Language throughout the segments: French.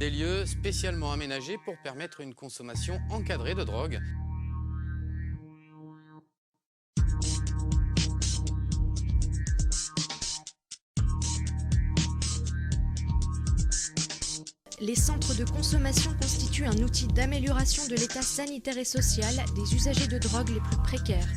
Des lieux spécialement aménagés pour permettre une consommation encadrée de drogue. Les centres de consommation constituent un outil d'amélioration de l'état sanitaire et social des usagers de drogue les plus précaires.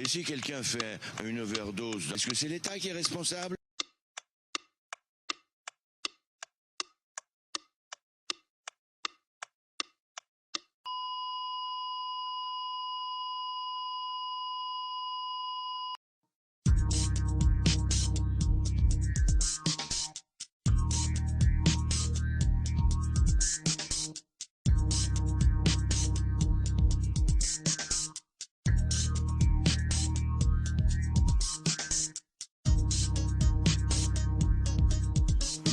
Et si quelqu'un fait une overdose, est-ce que c'est l'État qui est responsable ?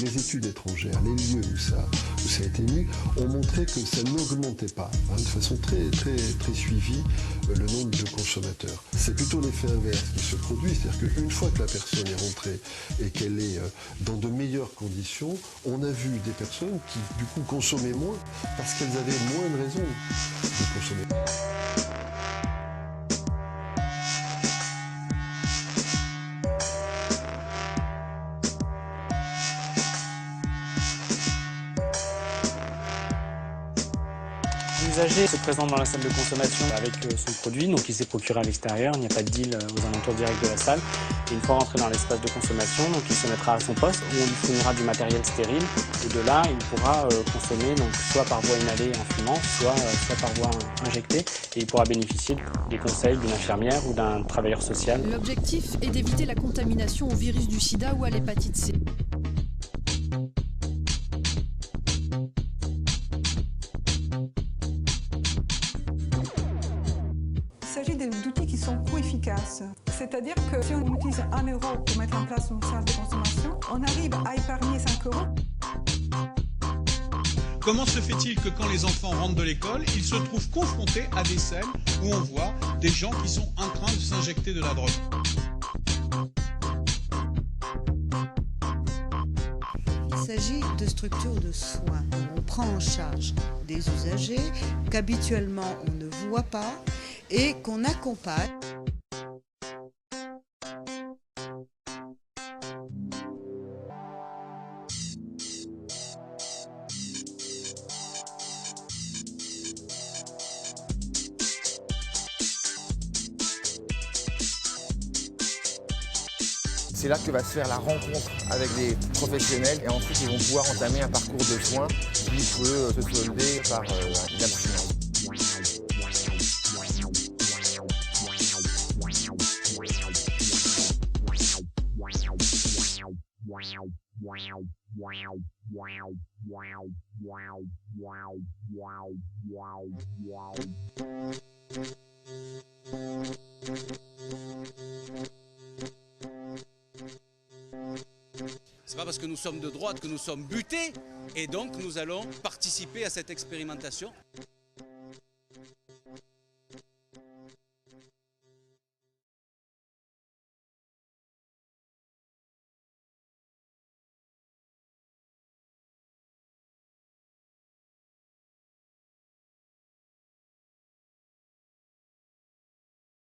Les études étrangères, les lieux où ça a été mis, ont montré que ça n'augmentait pas, de façon très suivie, le nombre de consommateurs. C'est plutôt l'effet inverse qui se produit, c'est-à-dire qu'une fois que la personne est rentrée et qu'elle est dans de meilleures conditions, on a vu des personnes qui, du coup, consommaient moins parce qu'elles avaient moins de raisons de consommer. L'usager se présente dans la salle de consommation avec son produit, donc il s'est procuré à l'extérieur, il n'y a pas de deal aux alentours directs de la salle. Et une fois rentré dans l'espace de consommation, donc il se mettra à son poste où on lui fournira du matériel stérile et de là il pourra consommer donc soit par voie inhalée en fumant, soit par voie injectée, et il pourra bénéficier des conseils d'une infirmière ou d'un travailleur social. L'objectif est d'éviter la contamination au virus du sida ou à l'hépatite C. Il s'agit d'outils qui sont co-efficaces. C'est-à-dire que si on utilise 1 euro pour mettre en place une salle de consommation, on arrive à épargner 5 euros. Comment se fait-il que quand les enfants rentrent de l'école, ils se trouvent confrontés à des scènes où on voit des gens qui sont en train de s'injecter de la drogue ? Il s'agit de structures de soins. On prend en charge des usagers qu'habituellement on ne voit pas et qu'on accompagne. C'est là que va se faire la rencontre avec les professionnels et ensuite ils vont pouvoir entamer un parcours de soins qui peut se solder par une abstinence. C'est pas parce que nous sommes de droite que nous sommes butés, et donc nous allons participer à cette expérimentation.